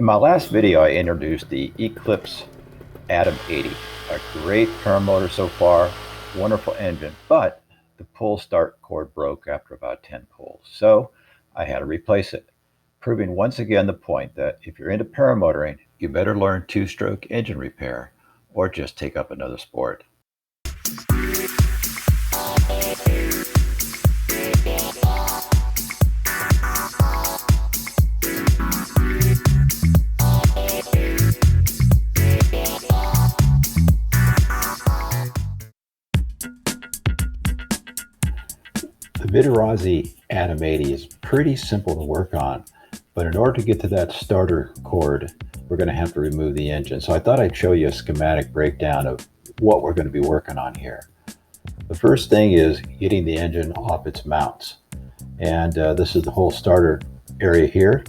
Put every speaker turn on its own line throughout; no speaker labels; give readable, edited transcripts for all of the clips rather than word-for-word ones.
In my last video, I introduced the Eclipse Atom 80, a great paramotor so far, wonderful engine, but the pull start cord broke after about 10 pulls, so I had to replace it, proving once again the point that if you're into paramotoring, you better learn two-stroke engine repair or just take up another sport. The Vittorazi Atom 80 is pretty simple to work on, but in order to get to that starter cord, we're going to have to remove the engine. So I thought I'd show you a schematic breakdown of what we're going to be working on here. The first thing is getting the engine off its mounts. And this is the whole starter area here.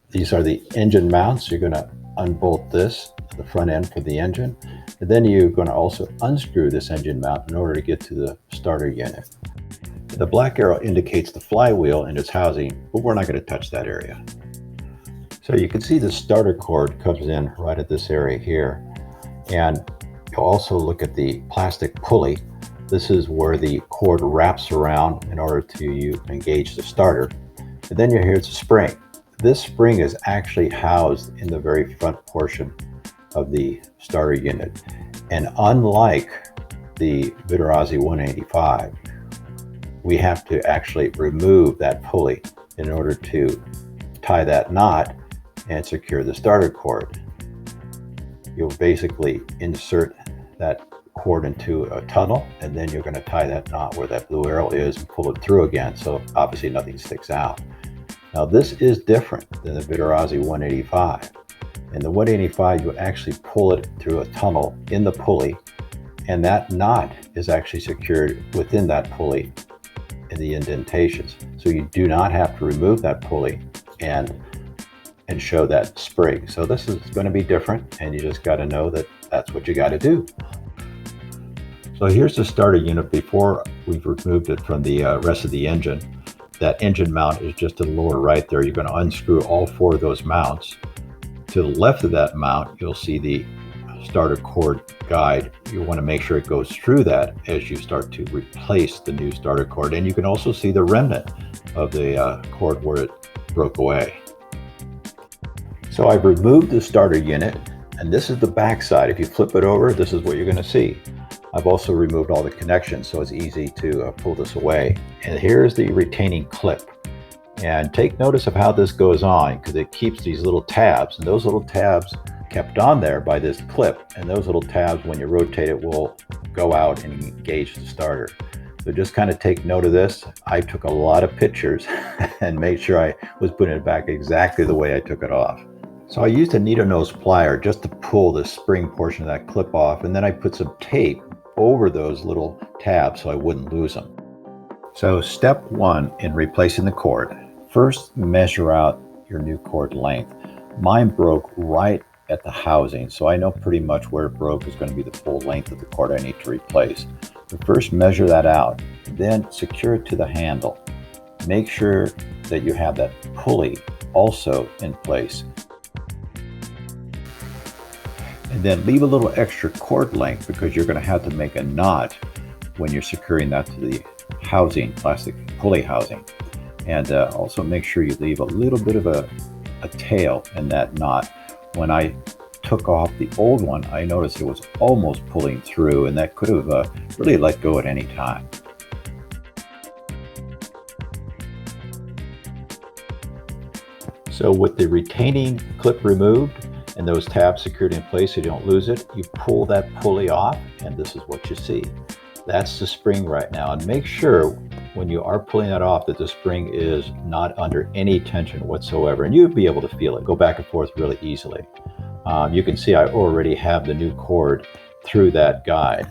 These are the engine mounts. You're going to unbolt this, the front end for the engine. And then you're going to also unscrew this engine mount in order to get to the starter unit. The black arrow indicates the flywheel and its housing, but we're not going to touch that area. So you can see the starter cord comes in right at this area here. And you'll also look at the plastic pulley. This is where the cord wraps around in order to engage the starter. And then here's a spring. This spring is actually housed in the very front portion of the starter unit. And unlike the Vittorazi 185, we have to actually remove that pulley in order to tie that knot and secure the starter cord. You'll basically insert that cord into a tunnel, and then you're going to tie that knot where that blue arrow is and pull it through again, so obviously nothing sticks out. Now this is different than the Vittorazi 185. In the 185, you actually pull it through a tunnel in the pulley, and that knot is actually secured within that pulley in the indentations. So you do not have to remove that pulley and show that spring. So this is going to be different, and you just got to know that that's what you got to do. So here's the starter unit before we've removed it from the rest of the engine. That engine mount is just to the lower right there. You're going to unscrew all four of those mounts. To the left of that mount, you'll see the starter cord guide. You want to make sure it goes through that as you start to replace the new starter cord. And you can also see the remnant of the cord where it broke away. So I've removed the starter unit, and this is the back side. If you flip it over, this is what you're going to see. I've also removed all the connections, so it's easy to pull this away. And here's the retaining clip. And take notice of how this goes on, because it keeps these little tabs, and those little tabs kept on there by this clip, and those little tabs, when you rotate it, will go out and engage the starter. So just kind of take note of this. I took a lot of pictures and made sure I was putting it back exactly the way I took it off. So I used a needle nose plier just to pull the spring portion of that clip off, and then I put some tape over those little tabs so I wouldn't lose them. So step one in replacing the cord, first measure out your new cord length. Mine broke right at the housing, so I know pretty much where it broke is going to be the full length of the cord I need to replace. So first measure that out, then secure it to the handle. Make sure that you have that pulley also in place. And then leave a little extra cord length because you're going to have to make a knot when you're securing that to the housing, plastic pulley housing. And also make sure you leave a little bit of a tail in that knot. When I took off the old one, I noticed it was almost pulling through, and that could have really let go at any time. So with the retaining clip removed and those tabs secured in place so you don't lose it, you pull that pulley off, and this is what you see. That's the spring right now. And make sure when you are pulling that off that the spring is not under any tension whatsoever, and you'll be able to feel it go back and forth really easily. You can see I already have the new cord through that guide.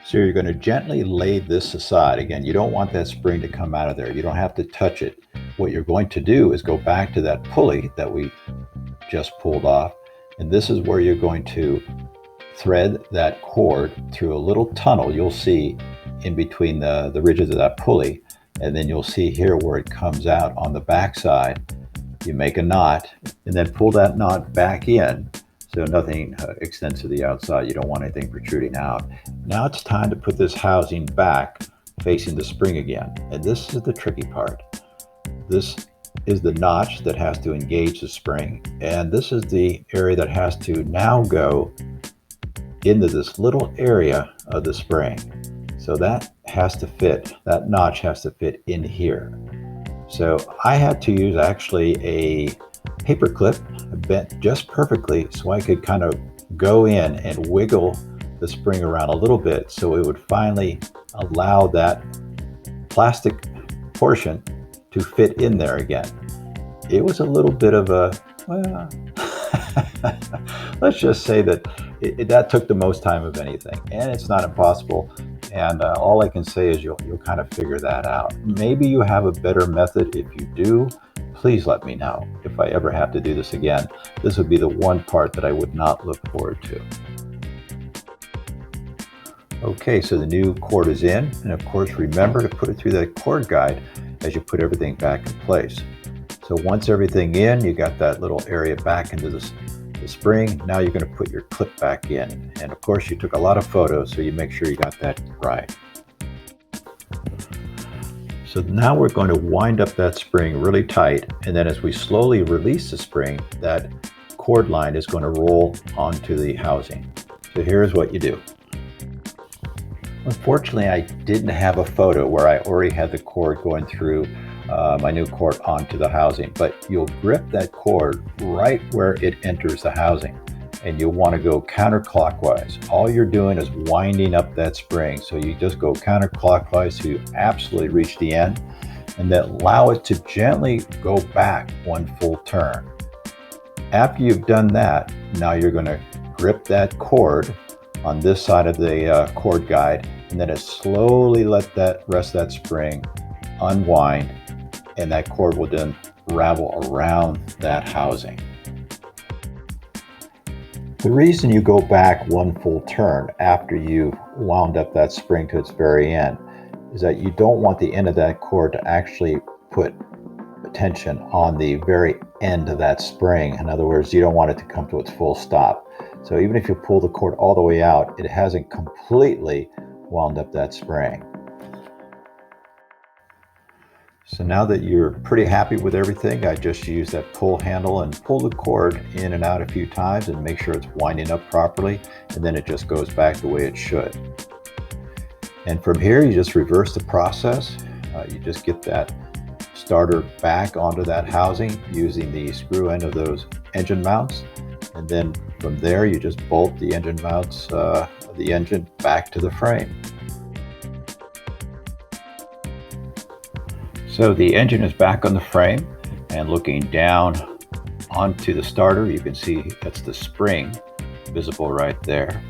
So you're going to gently lay this aside. Again, you don't want that spring to come out of there. You don't have to touch it. What you're going to do is go back to that pulley that we just pulled off, and this is where you're going to thread that cord through a little tunnel you'll see in between the ridges of that pulley, and then you'll see here where it comes out on the back side. you make a knot, and then pull that knot back in so nothing extends to the outside. You don't want anything protruding out. Now it's time to put this housing back facing the spring again. And this is the tricky part. This is the notch that has to engage the spring, and this is the area that has to now go into this little area of the spring. So that has to fit, that notch has to fit in here. So I had to use actually a paper clip bent just perfectly so I could kind of go in and wiggle the spring around a little bit so it would finally allow that plastic portion to fit in there again. It was a little bit of a, well, let's just say that that took the most time of anything, and it's not impossible. And all I can say is you'll kind of figure that out. Maybe you have a better method. If you do, please let me know. If I ever have to do this again, this would be the one part that I would not look forward to. Okay, so the new cord is in, and of course remember to put it through that cord guide as you put everything back in place. So once everything in, you got that little area back into the spring. Now you're going to put your clip back in, and of course you took a lot of photos, so you make sure you got that right. So now we're going to wind up that spring really tight, and then as we slowly release the spring, that cord line is going to roll onto the housing. So here's what you do. Unfortunately, I didn't have a photo where I already had the cord going through my new cord onto the housing, but you'll grip that cord right where it enters the housing, and you'll want to go counterclockwise. All you're doing is winding up that spring, so you just go counterclockwise to absolutely reach the end, and then allow it to gently go back one full turn. After you've done that, now you're going to grip that cord on this side of the cord guide, and then slowly let that rest of that spring unwind, and that cord will then ravel around that housing. The reason you go back one full turn after you've wound up that spring to its very end is that you don't want the end of that cord to actually put tension on the very end of that spring. In other words, you don't want it to come to its full stop. So even if you pull the cord all the way out, it hasn't completely wound up that spring. So now that you're pretty happy with everything, I just use that pull handle and pull the cord in and out a few times and make sure it's winding up properly, and then it just goes back the way it should. And from here, you just reverse the process. You just get that starter back onto that housing using the screw end of those engine mounts, and then from there you just bolt the engine mounts, the engine back to the frame. So the engine is back on the frame, and looking down onto the starter, you can see that's the spring visible right there,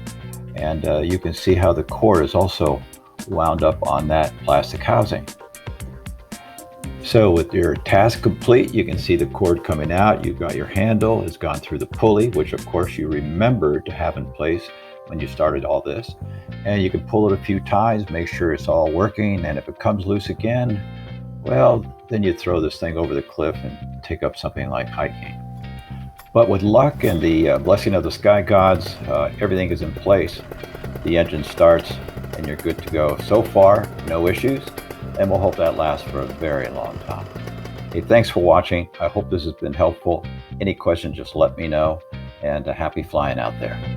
and you can see how the cord is also wound up on that plastic housing. So with your task complete, you can see the cord coming out. You've got your handle, it's gone through the pulley, which of course you remembered to have in place when you started all this. And you can pull it a few times, make sure it's all working, and if it comes loose again, well, then you throw this thing over the cliff and take up something like hiking. But with luck and the blessing of the sky gods, everything is in place. The engine starts and you're good to go. So far, no issues, and we'll hope that lasts for a very long time. Hey, thanks for watching. I hope this has been helpful. Any questions, just let me know, and happy flying out there.